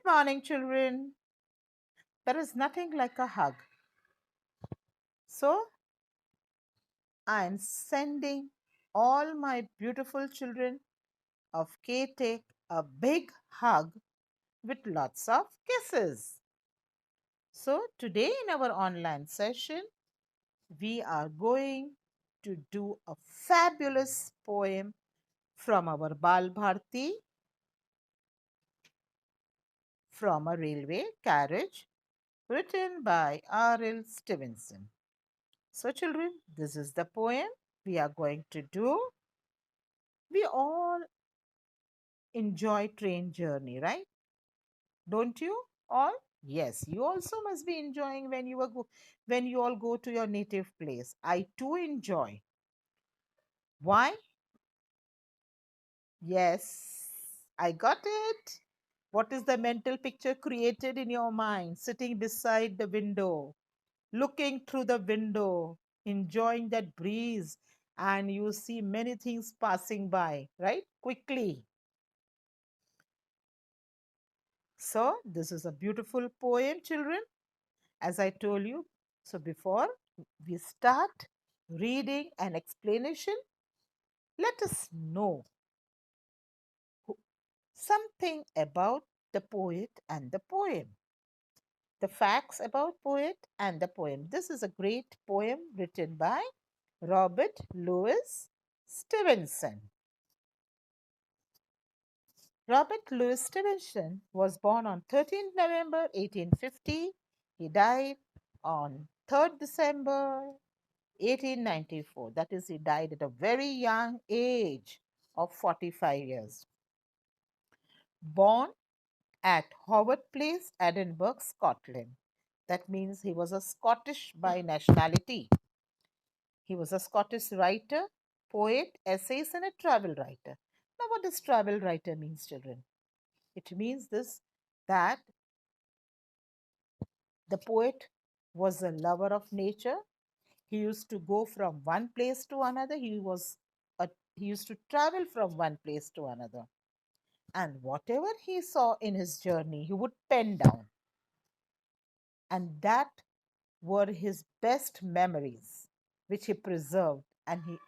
Morning, children. There is nothing like a hug. So, I'm sending all my beautiful children of K-Tech a big hug with lots of kisses. So, today in our online session, we are going to do a fabulous poem from our Bal Bharti from a railway carriage written by R.L. Stevenson. So, children, this is the poem we are going to do. We all enjoy train journey, right? Don't you all? Yes, you also must be enjoying when you all go to your native place. I too enjoy. Why? Yes, I got it. What is the mental picture created in your mind? Sitting beside the window, looking through the window, enjoying that breeze, and you see many things passing by, right? Quickly. So, this is a beautiful poem, children, as I told you. So, before we start reading an explanation, let us know something about the poet and the poem. The facts about poet and the poem. This is a great poem written by Robert Louis Stevenson. Robert Louis Stevenson was born on 13th November 1850. He died on 3rd December 1894. That is, he died at a very young age of 45 years. Born at Howard Place, Edinburgh, Scotland. That means he was a Scottish by nationality. He was a Scottish writer, poet, essayist, and a travel writer. Now, what does travel writer means, children? It means this that the poet was a lover of nature. He used to go from one place to another. He used to travel from one place to another. And whatever he saw in his journey, he would pen down. And that were his best memories, which he preserved. And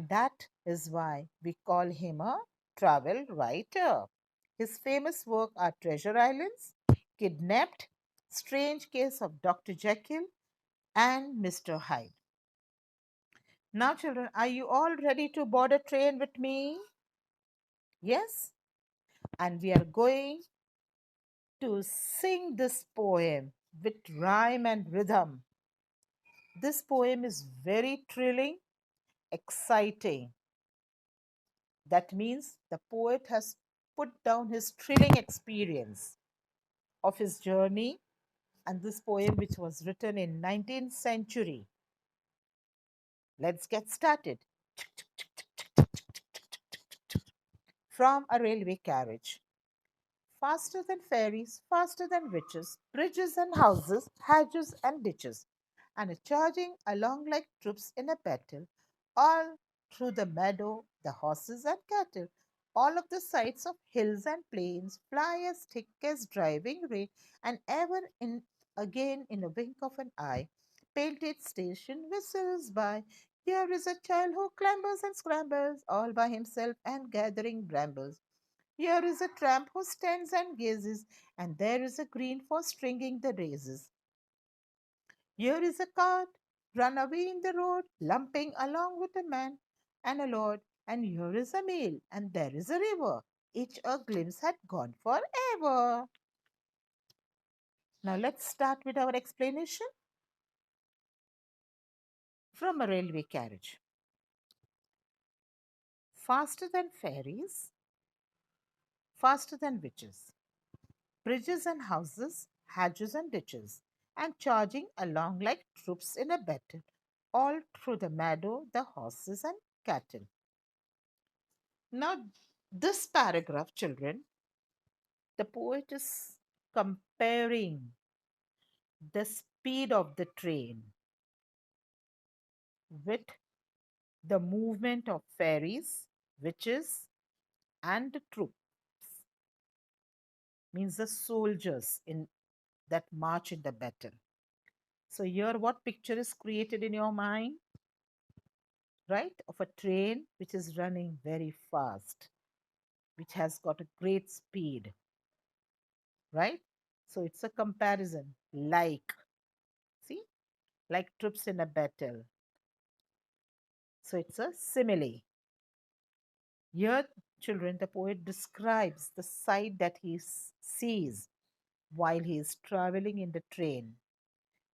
that is why we call him a travel writer. His famous work are Treasure Islands, Kidnapped, Strange Case of Dr. Jekyll, and Mr. Hyde. Now, children, are you all ready to board a train with me? Yes? And we are going to sing this poem with rhyme and rhythm. This poem is very thrilling, exciting. That means the poet has put down his thrilling experience of his journey and this poem which was written in 19th century. Let's get started. From a railway carriage. Faster than fairies, faster than witches, bridges and houses, hedges and ditches, and a charging along like troops in a battle, all through the meadow, the horses and cattle, all of the sides of hills and plains, fly as thick as driving rain, and ever in again in a wink of an eye, painted station whistles by. Here is a child who clambers and scrambles all by himself and gathering brambles. Here is a tramp who stands and gazes, and there is a green for stringing the daisies. Here is a cart run away in the road, lumping along with a man and a lord. And here is a mill, and there is a river. Each a glimpse had gone forever. Now let's start with our explanation from a railway carriage. Faster than fairies, faster than witches, bridges and houses, hedges and ditches, and charging along like troops in a battle, all through the meadow, the horses and cattle. Now, this paragraph, children, the poet is comparing the speed of the train with the movement of fairies, witches, and troops. means the soldiers in that march in the battle. So here what picture is created in your mind, right? Of a train which is running very fast, which has got a great speed, right? So it's a comparison, like, see, like troops in a battle. So it's a simile. Here, children, the poet describes the sight that he sees while he is traveling in the train.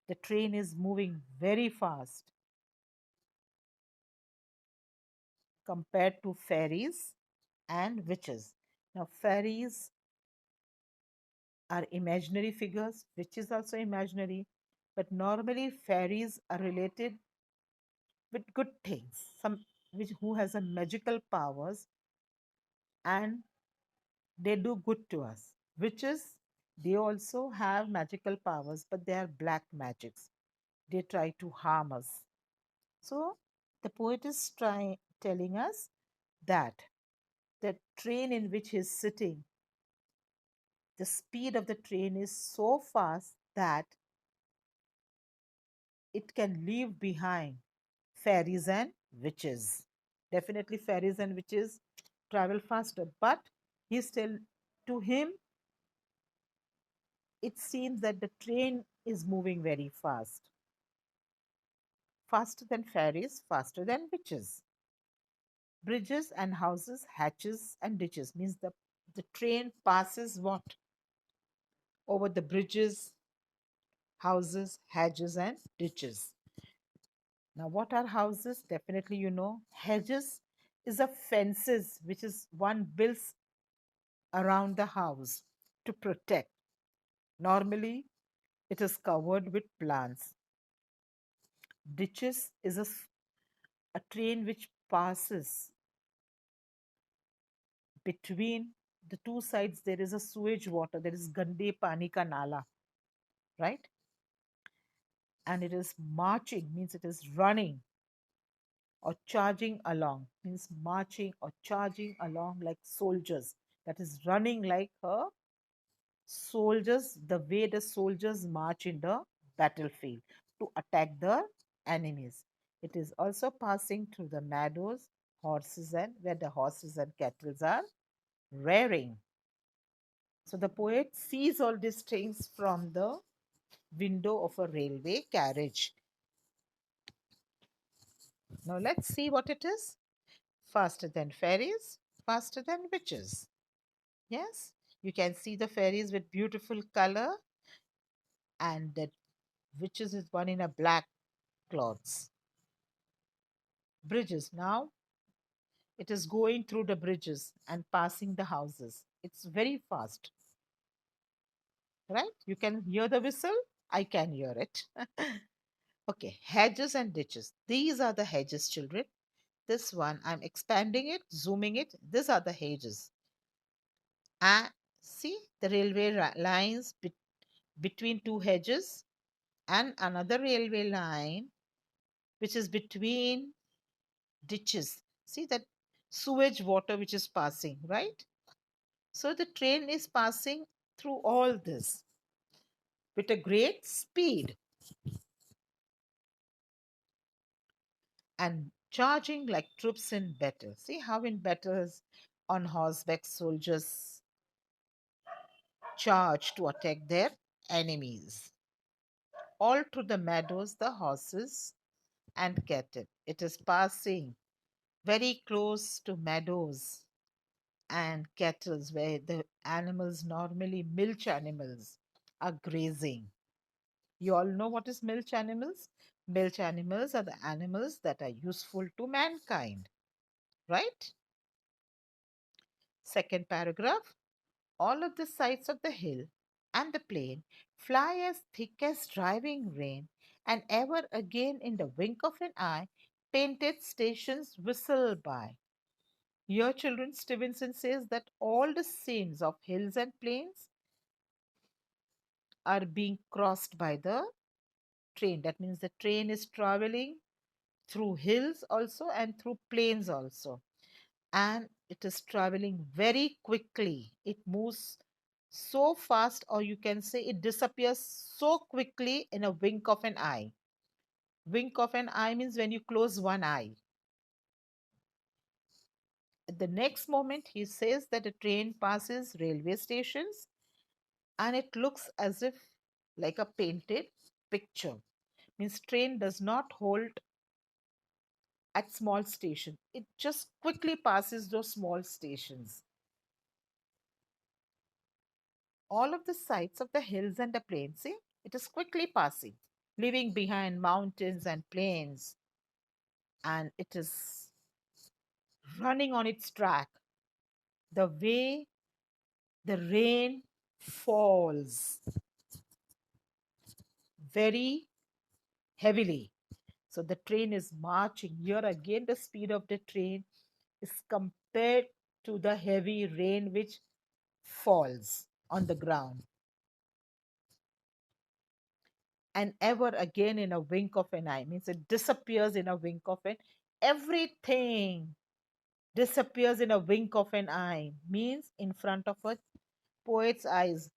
The train is moving very fast compared to fairies and witches. Now, fairies are imaginary figures, witches also imaginary, but normally fairies are related with good things, some which who has a magical powers and they do good to us. Witches, they also have magical powers, but they are black magics. They try to harm us. So the poet is telling us that the train in which he's sitting, the speed of the train is so fast that it can leave behind fairies and witches. Definitely, fairies and witches travel faster, but he still, to him, it seems that the train is moving very fast, faster than fairies, faster than witches. Bridges and houses, hatches and ditches means the train passes what? Over the bridges, houses, hedges, and ditches. Now, what are houses? Definitely, you know. Hedges is a fences which is one builds around the house to protect. Normally, it is covered with plants. Ditches is a train which passes between the two sides. There is a sewage water. There is gande pani ka nala, right? And it is marching means it is running or charging along means marching or charging along like soldiers, that is running like a soldiers, the way the soldiers march in the battlefield to attack the enemies. It is also passing through the meadows, horses and where the horses and cattle are rearing. So the poet sees all these things from the window of a railway carriage. Now let's see what it is. Faster than fairies, faster than witches. Yes, you can see the fairies with beautiful color, and the witches is one in a black clothes. Bridges. Now it is going through the bridges and passing the houses. It's very fast, right? You can hear the whistle. I can hear it. Okay, hedges and ditches. These are the hedges, children. This one, I'm expanding it, zooming it. These are the hedges. And see the railway lines between two hedges and another railway line which is between ditches. See that sewage water which is passing, right? So the train is passing through all this with a great speed and charging like troops in battle. See how in battles on horseback soldiers charge to attack their enemies. All through the meadows, the horses and cattle. It is passing very close to meadows and cattle where the animals, normally milch animals, are grazing. You all know what is milch animals? Milch animals are the animals that are useful to mankind, right? Second paragraph. All of the sides of the hill and the plain fly as thick as driving rain, and ever again in the wink of an eye, painted stations whistle by. Here, children, Stevenson says that all the scenes of hills and plains are being crossed by the train. That means the train is traveling through hills also and through plains also. And it is traveling very quickly. It moves so fast, or you can say it disappears so quickly in a wink of an eye. Wink of an eye means when you close one eye. At the next moment, he says that a train passes railway stations and it looks as if like a painted picture. Means train does not hold at small station. It just quickly passes those small stations. All of the sights of the hills and the plains, see, it is quickly passing, leaving behind mountains and plains, and it is running on its track. The way the rain falls very heavily. So the train is marching. Here again, the speed of the train is compared to the heavy rain which falls on the ground. And ever again in a wink of an eye means it disappears in a wink of an everything disappears in a wink of an eye means in front of a poet's eyes.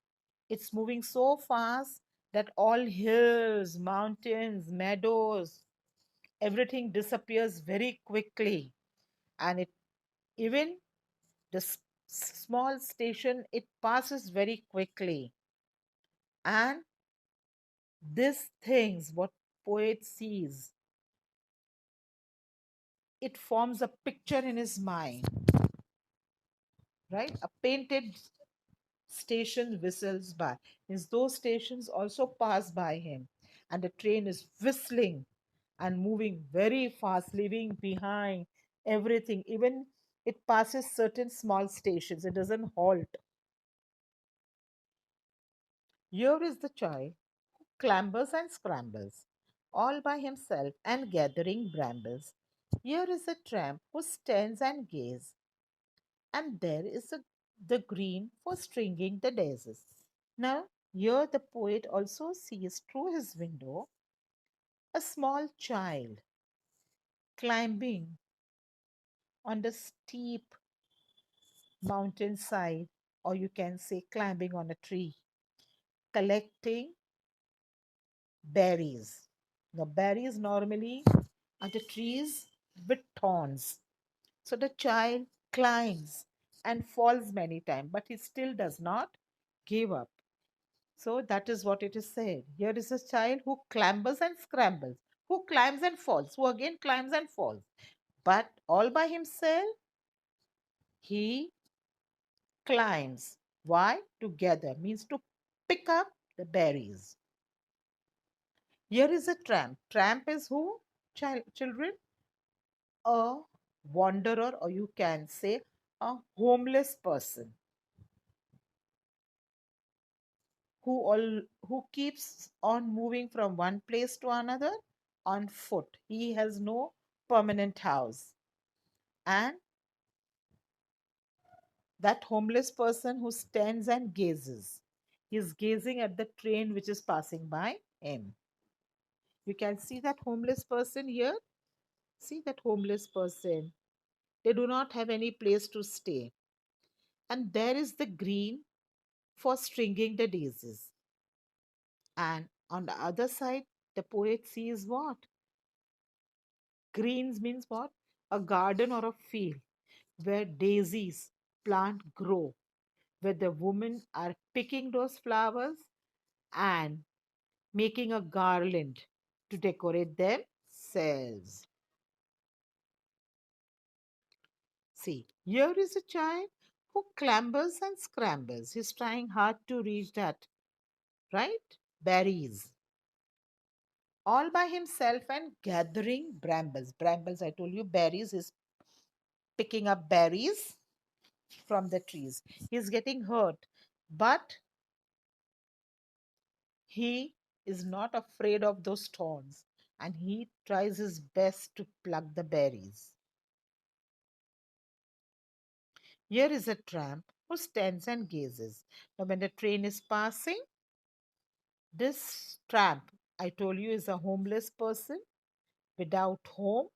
It's moving so fast that all hills, mountains, meadows, everything disappears very quickly. And it even the small station, it passes very quickly. And these things, what poet sees, it forms a picture in his mind, right? A painted station whistles by. Means those stations also pass by him. And the train is whistling and moving very fast, leaving behind everything. Even it passes certain small stations, it doesn't halt. Here is the child who clambers and scrambles all by himself and gathering brambles. Here is a tramp who stands and gazes, and there is the green for stringing the daisies. Now, here the poet also sees through his window a small child climbing on the steep mountainside, or you can say climbing on a tree, collecting berries. Now, berries normally are the trees with thorns. So the child climbs and falls many times, but he still does not give up. So that is what it is said. Here is a child who clambers and scrambles, who climbs and falls, who again climbs and falls. But all by himself, he climbs. Why? Together means to pick up the berries. Here is a tramp. Tramp is who? Children? A wanderer, or you can say a homeless person who keeps on moving from one place to another on foot. He has no permanent house. And that homeless person who stands and gazes, he's gazing at the train which is passing by him. You can see that homeless person here. See that homeless person. They do not have any place to stay. And there is the green for stringing the daisies. And on the other side, the poet sees what? Greens means what? A garden or a field where daisies plant grow, where the women are picking those flowers and making a garland to decorate themselves. See, here is a child who clambers and scrambles. He's trying hard to reach that, right? Berries. All by himself and gathering brambles. Brambles, I told you, berries is picking up berries from the trees. He's getting hurt, but he is not afraid of those thorns and he tries his best to pluck the berries. Here is a tramp who stands and gazes. Now, when the train is passing, this tramp, I told you, is a homeless person without home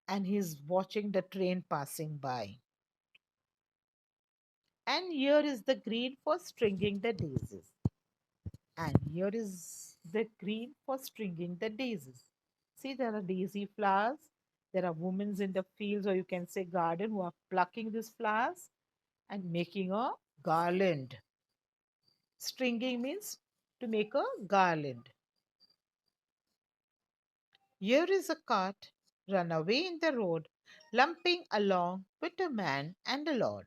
and he's watching the train passing by. And here is the green for stringing the daisies. And here is the green for stringing the daisies. See, there are daisy flowers. There are women in the fields, or you can say garden, who are plucking these flowers and making a garland. Stringing means to make a garland. Here is a cart run away in the road, lumping along with a man and a lord.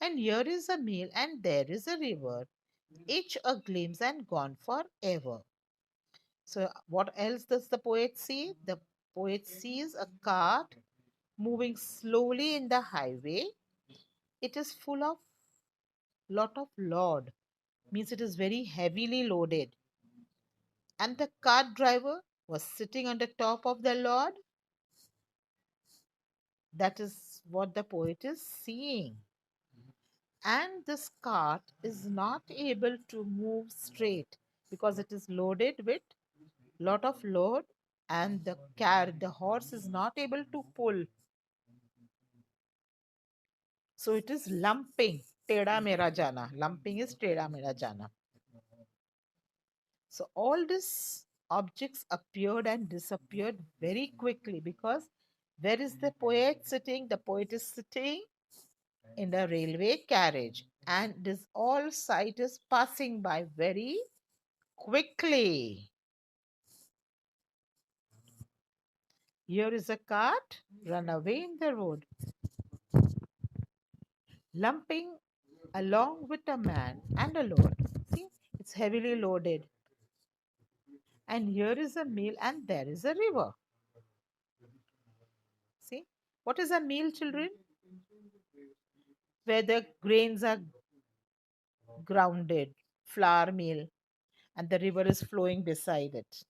And here is a mill, and there is a river, each a glimpse and gone forever. So, what else does the poet see? The poet sees a cart moving slowly in the highway. It is full of lot of load, means it is very heavily loaded. And the cart driver was sitting on the top of the load. That is what the poet is seeing. And this cart is not able to move straight because it is loaded with lot of load, and the horse is not able to pull, so it is lumping. Teda mera jana, lumping is teda mera jana. So all these objects appeared and disappeared very quickly, because where is the poet sitting? The poet is sitting in the railway carriage, and this all sight is passing by very quickly. Here is a cart run away in the road, lumping along with a man and a load. See, it's heavily loaded. And here is a mill, and there is a river. See, what is a mill, children? Where the grains are grounded, flour mill, and the river is flowing beside it.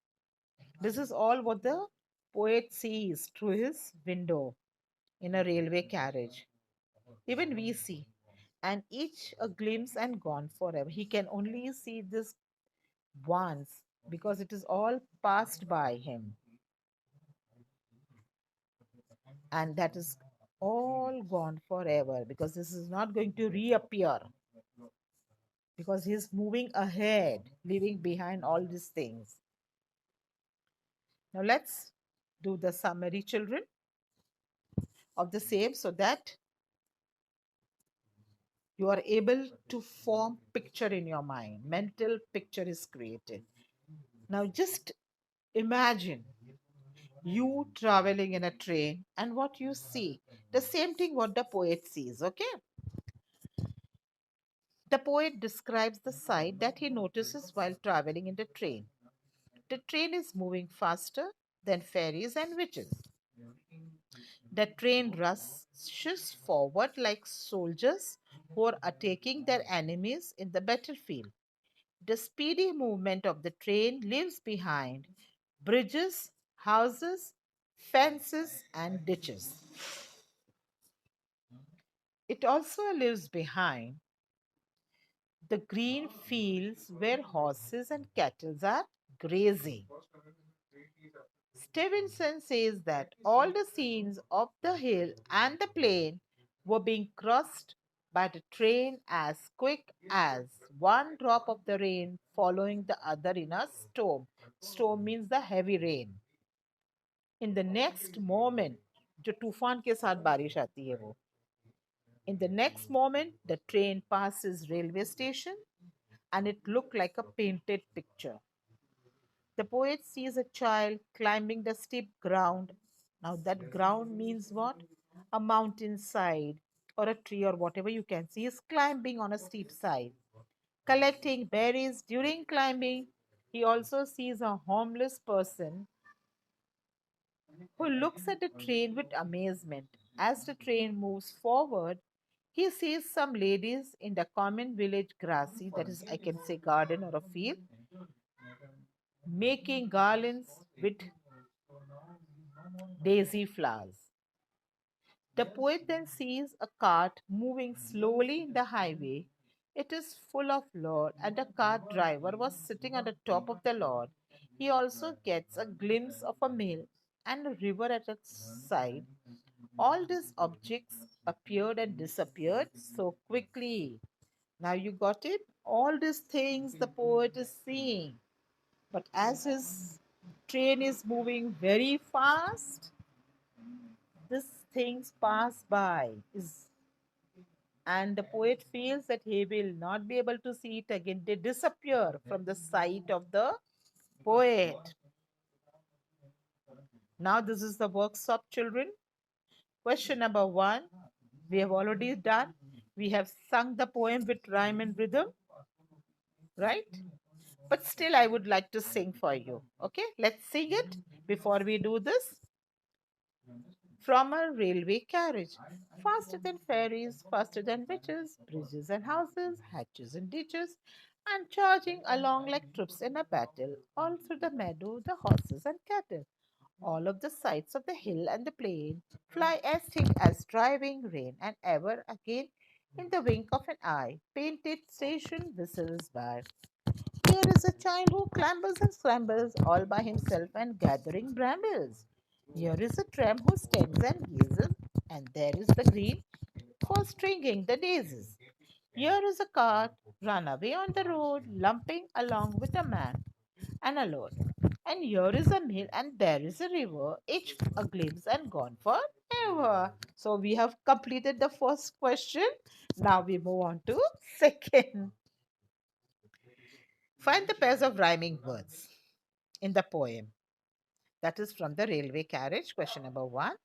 This is all what the poet sees through his window in a railway carriage. Even we see, and each a glimpse and gone forever. He can only see this once, because it is all passed by him, and that is all gone forever, because this is not going to reappear, because he is moving ahead, leaving behind all these things. Now let's do the summary, children, of the same, so that you are able to form picture in your mind. Mental picture is created. Now just imagine you traveling in a train, and what you see, the same thing what the poet sees. Okay, the poet describes the sight that he notices while traveling in the train. The train is moving faster than fairies and witches. The train rushes forward like soldiers who are attacking their enemies in the battlefield. The speedy movement of the train leaves behind bridges, houses, fences, and ditches. It also leaves behind the green fields where horses and cattle are grazing. Stevenson says that all the scenes of the hill and the plain were being crossed by the train as quick as one drop of the rain following the other in a storm. Storm means the heavy rain. In the next moment, जो तूफान के साथ बारिश आती है वो, in the next moment, the train passes railway station, and it looked like a painted picture. The poet sees a child climbing the steep ground. Now, that ground means what? A mountainside or a tree or whatever you can see is climbing on a steep side. Collecting berries during climbing, he also sees a homeless person who looks at the train with amazement. As the train moves forward, he sees some ladies in the common village grassy, that is, I can say, garden or a field, making garlands with daisy flowers. The poet then sees a cart moving slowly in the highway. It is full of load, and the cart driver was sitting on the top of the load. He also gets a glimpse of a mill and a river at its side. All these objects appeared and disappeared so quickly. Now you got it? All these things the poet is seeing. But as his train is moving very fast, these things pass by. And the poet feels that he will not be able to see it again. They disappear from the sight of the poet. Now, this is the workshop, children. Question number one, we have already done. We have sung the poem with rhyme and rhythm, right? But still, I would like to sing for you. Okay, let's sing it before we do this. From a railway carriage, faster than ferries, faster than witches, bridges and houses, hatches and ditches, and charging along like troops in a battle, all through the meadow, the horses and cattle. All of the sights of the hill and the plain fly as thick as driving rain, and ever again, in the wink of an eye, painted station whistles by. Here is a child who clambers and scrambles all by himself and gathering brambles. Here is a tramp who stands and gazes, and there is the green for stringing the daisies. Here is a cart run away on the road, lumping along with a man and a load. And here is a mill, and there is a river, each a glimpse and gone forever. So we have completed the first question. Now we move on to second. Find the pairs of rhyming words in the poem. That is from the railway carriage. Question number one.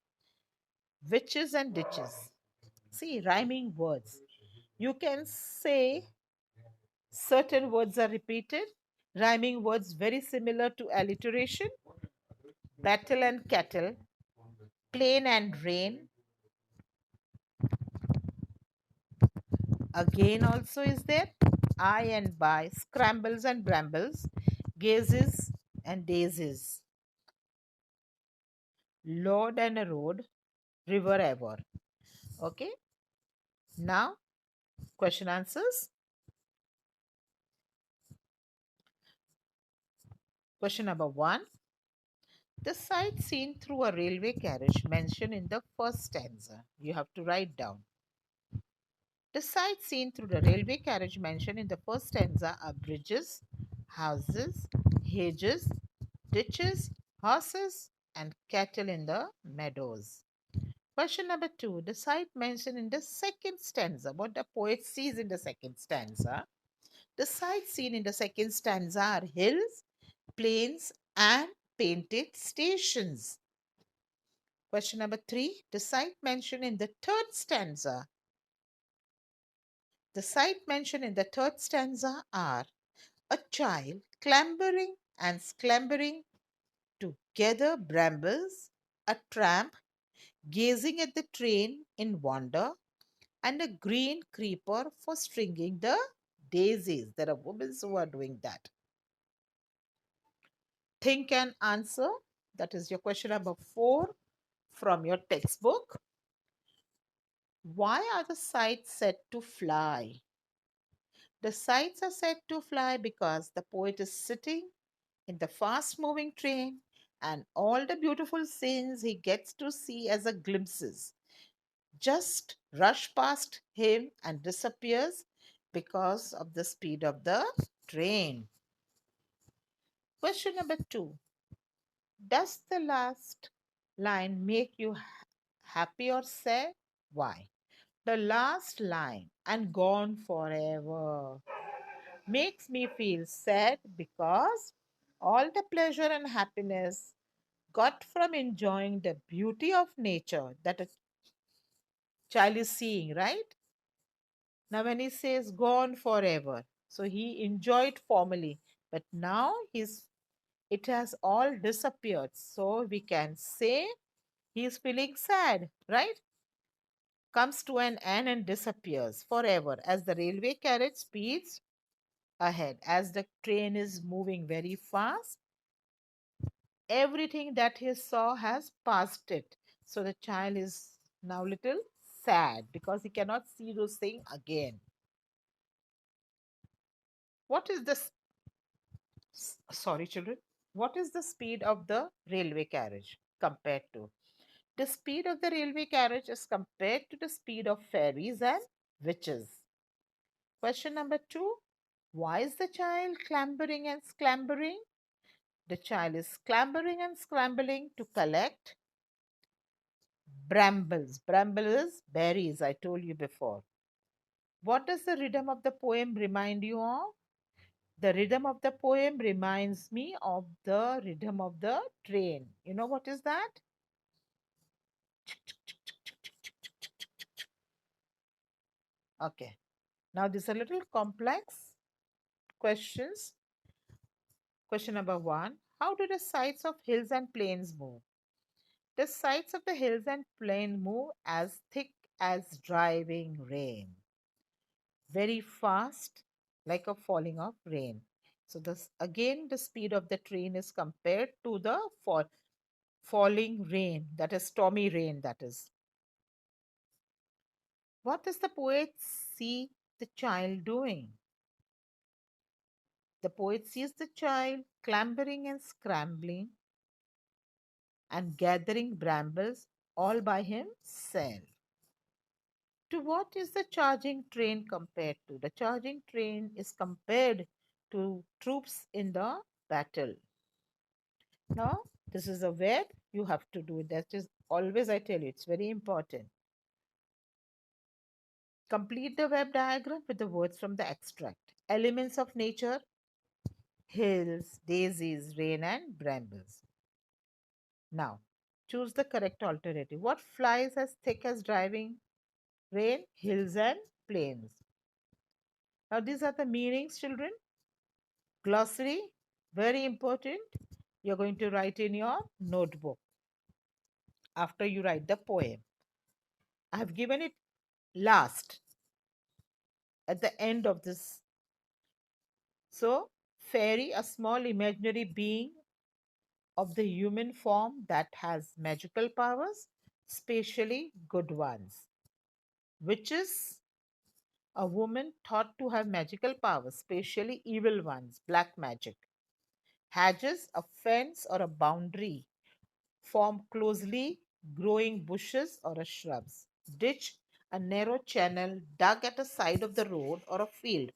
Witches and ditches. See, rhyming words. You can say certain words are repeated. Rhyming words very similar to alliteration. Battle and cattle. Plain and rain. Again also is there. I and by. Scrambles and brambles. Gazes and daisies. Lord and a road. River ever. Okay. Now, question answers. Question number one. The sight seen through a railway carriage mentioned in the first stanza. You have to write down. The sights seen through the railway carriage mentioned in the first stanza are bridges, houses, hedges, ditches, horses, and cattle in the meadows. Question number two. The sight mentioned in the second stanza. What the poet sees in the second stanza. The sights seen in the second stanza are hills, plains, and painted stations. Question number three. The sight mentioned in the third stanza. The sight mentioned in the third stanza are a child clambering and clambering to gather brambles, a tramp gazing at the train in wonder, and a green creeper for stringing the daisies. There are women who are doing that. Think and answer. That is your question number four from your textbook. Why are the sights set to fly? The sights are set to fly because the poet is sitting in the fast moving train and all the beautiful scenes he gets to see as a glimpses just rush past him and disappears because of the speed of the train. Question number two. Does the last line make you happy or sad? Why? The last line, and gone forever, makes me feel sad because all the pleasure and happiness got from enjoying the beauty of nature that a child is seeing, right? Now, when he says gone forever, so he enjoyed formerly, but now it has all disappeared. So we can say he is feeling sad, right? Comes to an end and disappears forever as the railway carriage speeds ahead. As the train is moving very fast, everything that he saw has passed it. So the child is now little sad because he cannot see those things again. What is this? Sorry, children. What is the speed of the railway carriage compared to? The speed of the railway carriage is compared to the speed of fairies and witches. Question number 2. Why is the child clambering and scrambling? The child is clambering and scrambling to collect brambles. Brambles, berries, I told you before. What does the rhythm of the poem remind you of? The rhythm of the poem reminds me of the rhythm of the train. You know what is that? Okay. Now, this is a little complex questions. Question number 1. How do the sides of hills and plains move? The sides of the hills and plain move as thick as driving rain. Very fast, like a falling of rain. So this again the speed of the train is compared to the falling rain, that is stormy rain, that is. What does the poet see the child doing? The poet sees the child clambering and scrambling and gathering brambles all by himself. To what is the charging train compared to? The charging train is compared to troops in the battle. Now, this is a web. You have to do it. That is always, I tell you, it's very important. Complete the web diagram with the words from the extract. Elements of nature: hills, daisies, rain, and brambles. Now, choose the correct alternative. What flies as thick as driving rain? Hills and plains. Now, these are the meanings, children. Glossary, very important. You're going to write in your notebook after you write the poem. I have given it last at the end of this. So, fairy, a small imaginary being of the human form that has magical powers, especially good ones. Witches, a woman thought to have magical powers, especially evil ones, black magic. Hedges, a fence or a boundary, form closely growing bushes or a shrubs. Ditch, a narrow channel dug at a side of the road or a field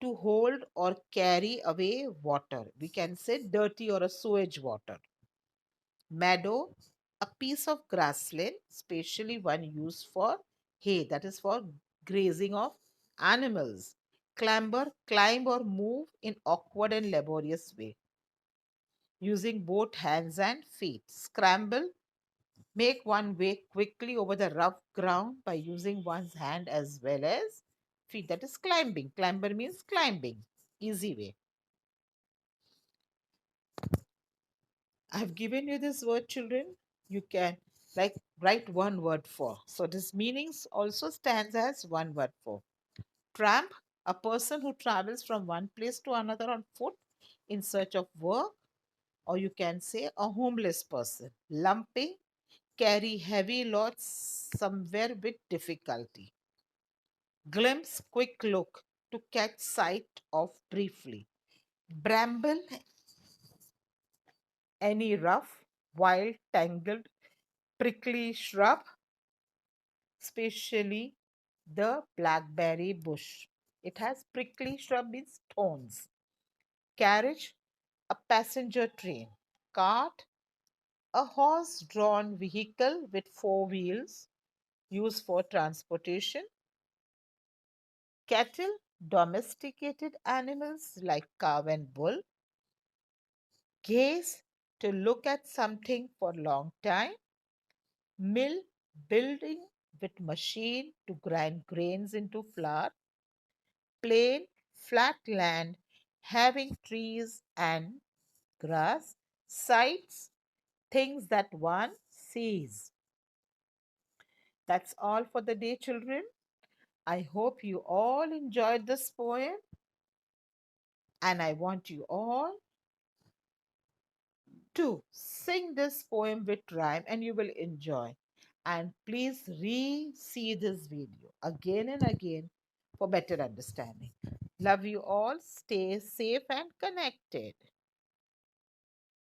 to hold or carry away water. We can say dirty or a sewage water. Meadow, a piece of grassland, especially one used for hay, that is for grazing of animals. Clamber, climb or move in awkward and laborious way, using both hands and feet. Scramble, make one way quickly over the rough ground by using one's hand as well as feet. That is climbing. Clamber means climbing. Easy way. I have given you this word, children. You can like write one word for. So this meanings also stands as one word for. Tramp, a person who travels from one place to another on foot in search of work, or you can say a homeless person. Lumpy, carry heavy loads somewhere with difficulty. Glimpse, quick look, to catch sight of briefly. Bramble, any rough, wild, tangled, prickly shrub, especially the blackberry bush. It has prickly shrub means thorns. Carriage, a passenger train. Cart, a horse drawn vehicle with four wheels used for transportation. Cattle, domesticated animals like cow and bull. Gaze, to look at something for long time. Mill, building with machine to grind grains into flour. Plain, flat land having trees and grass. Sights, things that one sees. That's all for the day, children. I hope you all enjoyed this poem, and I want you all to sing this poem with rhyme and you will enjoy. And please re-see this video again and again for better understanding. Love you all. Stay safe and connected.